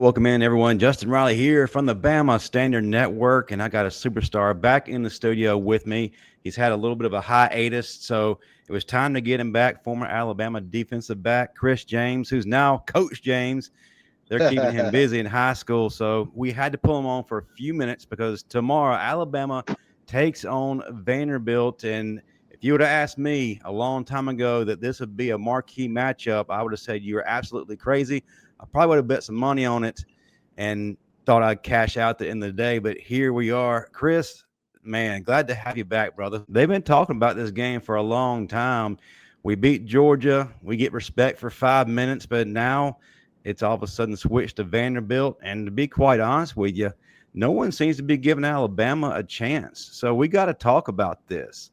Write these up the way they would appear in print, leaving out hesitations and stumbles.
Welcome in, everyone. Justin Riley here from the Bama Standard Network, and I got a superstar back in the studio with me. He's had a little bit of a hiatus, so it was time to get him back. Former Alabama defensive back Chris James, who's now Coach James. They're keeping him busy in high school, so we had to pull him on for a few minutes because tomorrow Alabama takes on Vanderbilt. And if you would have asked me a long time ago that this would be a marquee matchup, I would have said you were absolutely crazy. I probably would have bet some money on it and thought I'd cash out at the end of the day. But here we are. Chris, man, glad to have you back, brother. They've been talking about this game for a long time. We beat Georgia. We get respect for 5 minutes, but now it's all of a sudden switched to Vanderbilt. And to be quite honest with you, no one seems to be giving Alabama a chance. So we got to talk about this.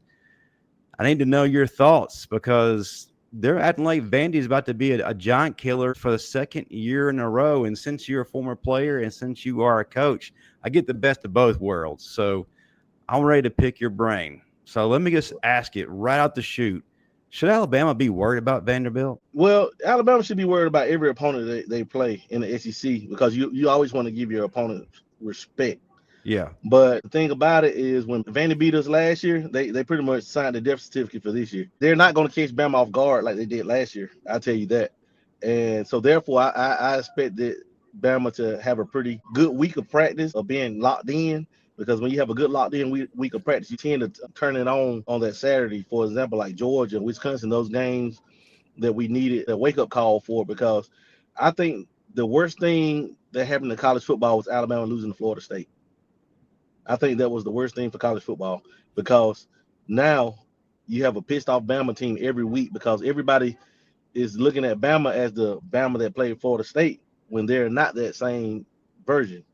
I need to know your thoughts because they're acting like Vandy's about to be a giant killer for the second year in a row. And since you're a former player and since you are a coach, I get the best of both worlds. So I'm ready to pick your brain. So let me just ask it right out the chute. Should Alabama be worried about Vanderbilt? Well, Alabama should be worried about every opponent they play in the SEC because you always want to give your opponent respect. Yeah. But the thing about it is when Vandy beat us last year, they pretty much signed the death certificate for this year. They're not going to catch Bama off guard like they did last year. I'll tell you that. And so therefore, I expect that Bama to have a pretty good week of practice of being locked in. Because when you have a good locked in week of practice, you tend to turn it on that Saturday. For example, like Georgia, Wisconsin, those games that we needed a wake up call for. Because I think the worst thing that happened to college football was Alabama losing to Florida State. I think that was the worst thing for college football because now you have a pissed off Bama team every week because everybody is looking at Bama as the Bama that played Florida State when they're not that same version.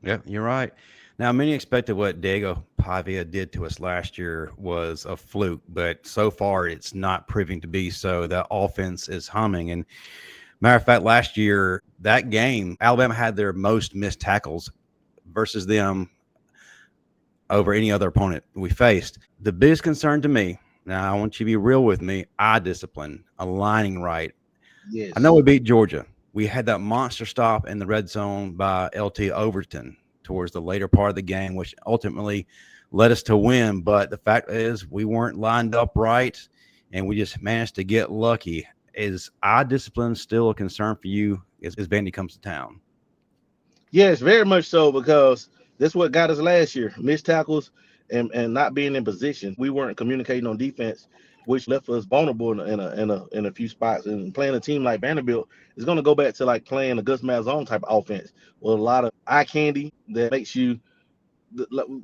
Yeah, you're right. Now, many expected what Diego Pavia did to us last year was a fluke, but so far it's not proving to be so. The offense is humming. And matter of fact, last year, that game, Alabama had their most missed tackles versus them over any other opponent we faced. The biggest concern to me, now I want you to be real with me, eye discipline, aligning right. I know Yes. we beat Georgia. We had that monster stop in the red zone by LT Overton towards the later part of the game, which ultimately led us to win. But the fact is, we weren't lined up right, and we just managed to get lucky. Is eye discipline still a concern for you as Vandy comes to town? Yes, very much so because that's what got us last year. Missed tackles and not being in position. We weren't communicating on defense, which left us vulnerable in a few spots. And playing a team like Vanderbilt is going to go back to like playing a Gus Malzahn type of offense with a lot of eye candy that makes you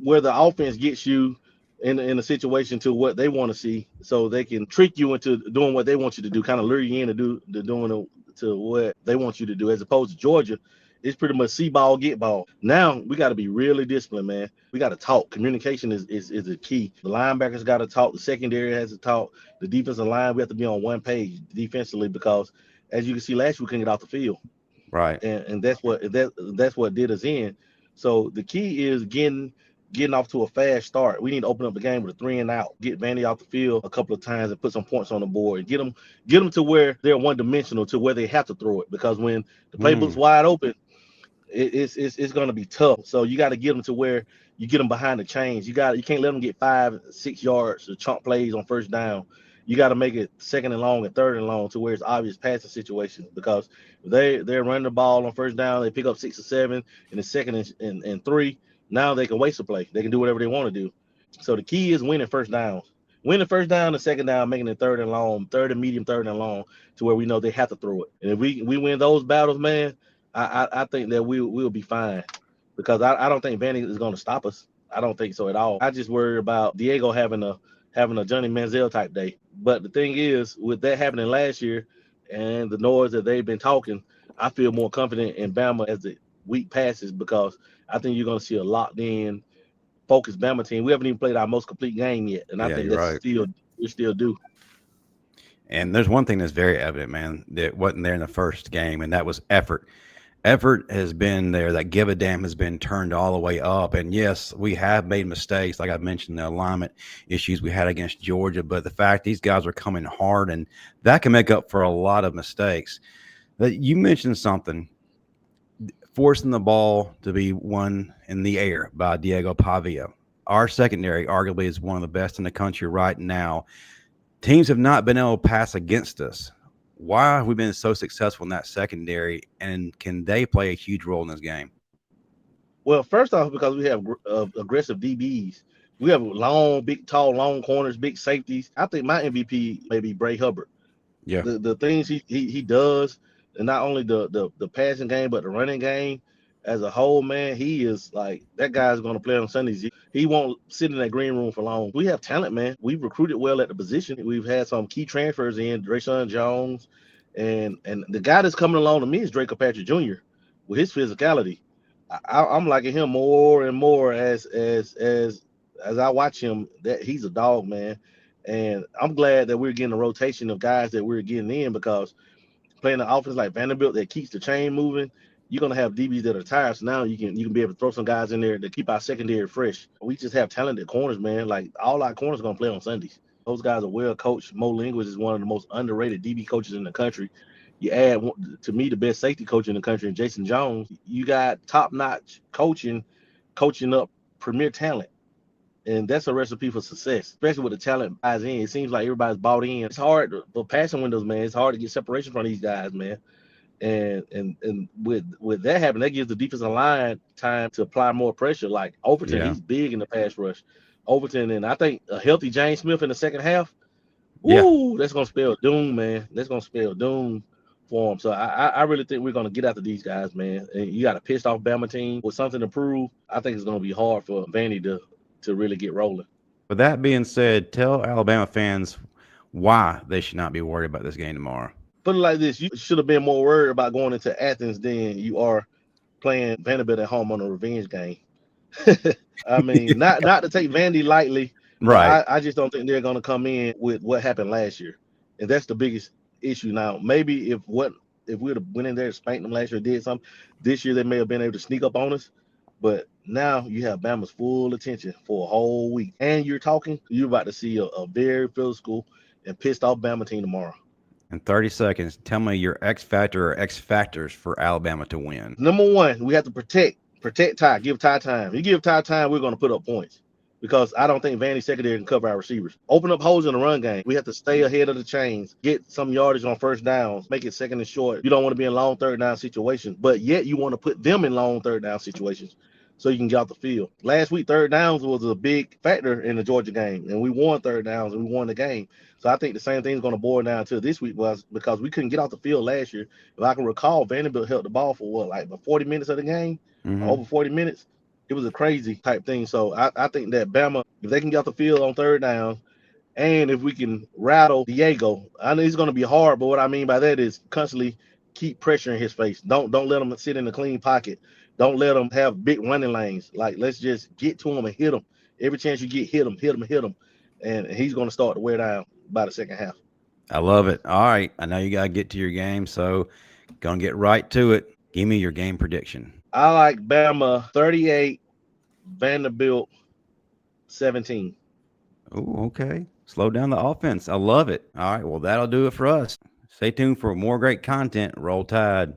where the offense gets you in a situation to what they want to see, so they can trick you into doing what they want you to do, kind of lure you in to do to doing to what they want you to do, as opposed to Georgia. It's pretty much see ball, get ball. Now we got to be really disciplined, man. We got to talk. Communication is the key. The linebackers got to talk. The secondary has to talk. The defensive line, we have to be on one page defensively because, as you can see, last year we couldn't get off the field, Right. and that's what did us in. So the key is getting off to a fast start. We need to open up the game with a 3-and-out, get Vandy off the field a couple of times and put some points on the board. Get them to where they're one dimensional to where they have to throw it. Because when the playbook's wide open, it's going to be tough. So you got to get them to where you get them behind the chains. You can't let them get 5-6 yards of chunk plays on first down. You got to make it second and long and third and long to where it's obvious passing situations, because they're running the ball on first down. They pick up 6 or 7 in the second and 3. Now they can waste a play. They can do whatever they want to do. So the key is winning first downs. Winning first down and second down, making it third and long, third and medium, third and long, to where we know they have to throw it. And if we win those battles, man, I think that we'll be fine, because I don't think Vandy is going to stop us. I don't think so at all. I just worry about Diego having a Johnny Manziel type day. But the thing is, with that happening last year and the noise that they've been talking, I feel more confident in Bama as the week passes, because I think you're going to see a locked in, focused Bama team. We haven't even played our most complete game yet, and I Yeah, think you're that's right. still we still do. And there's one thing that's very evident, man, that wasn't there in the first game, and that was effort. Effort has been there. That give a damn has been turned all the way up. And yes, we have made mistakes. Like I mentioned, the alignment issues we had against Georgia. But the fact these guys are coming hard, and that can make up for a lot of mistakes. But you mentioned something. forcing the ball to be won in the air by Diego Pavia. Our secondary arguably is one of the best in the country right now. Teams have not been able to pass against us. Why have we been so successful in that secondary, and can they play a huge role in this game? Well, first off, because we have aggressive DBs. We have long, big, tall, long corners, big safeties. I think my MVP may be Bray Hubbard. Yeah. The things he does, and not only the passing game, but the running game as a whole, man, he is like that guy's going to play on Sundays. He won't sit in that green room for long. We have talent, man. We've recruited well at the position. We've had some key transfers in, Drayshawn Jones, and the guy that's coming along to me is Draco Patrick Jr. with his physicality. I'm liking him more and more as I watch him. That he's a dog, man. And I'm glad that we're getting a rotation of guys that we're getting in, because playing an offense like Vanderbilt that keeps the chain moving, you're gonna have DBs that are tired. So now you can be able to throw some guys in there to keep our secondary fresh. We just have talented corners, man. Like all our corners are gonna play on Sundays. Those guys are well coached. Mo Linguist is one of the most underrated DB coaches in the country. You add, to me, the best safety coach in the country, Jason Jones. You got top-notch coaching up premier talent. And that's a recipe for success, especially with the talent buys in. It seems like everybody's bought in. It's hard for passing windows, man. It's hard to get separation from these guys, man. And with that happening, that gives the defensive line time to apply more pressure. Like Overton, Yeah. he's big in the pass rush. Overton, and I think a healthy James Smith in the second half, Yeah. woo, that's gonna spell doom, man. That's gonna spell doom for him. So I really think we're gonna get after these guys, man. And you got a pissed off Bama team with something to prove. I think it's gonna be hard for Vandy to really get rolling. With that being said, tell Alabama fans why they should not be worried about this game tomorrow. Put it like this: you should have been more worried about going into Athens than you are playing Vanderbilt at home on a revenge game. I mean, not to take Vandy lightly, but Right. I just don't think they're going to come in with what happened last year, and that's the biggest issue. Now, maybe if we'd have went in there and spanked them last year, did something this year, they may have been able to sneak up on us. But now you have Bama's full attention for a whole week, and you're about to see a very physical and pissed off Bama team tomorrow. In 30 seconds, tell me your X factor or X factors for Alabama to win. Number one, we have to protect Ty, give Ty time. You give Ty time, we're going to put up points, because I don't think Vandy secondary can cover our receivers. Open up holes in the run game. We have to stay ahead of the chains, get some yardage on first downs, make it second and short. You don't want to be in long third down situations, but yet you want to put them in long third down situations so you can get off the field. Last week, third downs was a big factor in the Georgia game, and we won third downs and we won the game. So I think the same thing is going to boil down to this week, was because we couldn't get off the field last year. If I can recall, Vanderbilt held the ball for what, like 40 minutes of the game, over 40 minutes. It was a crazy type thing. So I think that Bama, if they can get off the field on third down, and if we can rattle Diego, I know it's going to be hard, but what I mean by that is constantly keep pressure in his face. Don't let him sit in a clean pocket. Don't let him have big running lanes. Like, let's just get to him and hit him. Every chance you get, hit him. And he's going to start to wear down by the second half. I love it. All right. I know you got to get to your game, so going to get right to it. Give me your game prediction. I like Bama 38, Vanderbilt 17. Oh, okay. Slow down the offense. I love it. All right. Well, that'll do it for us. Stay tuned for more great content. Roll Tide.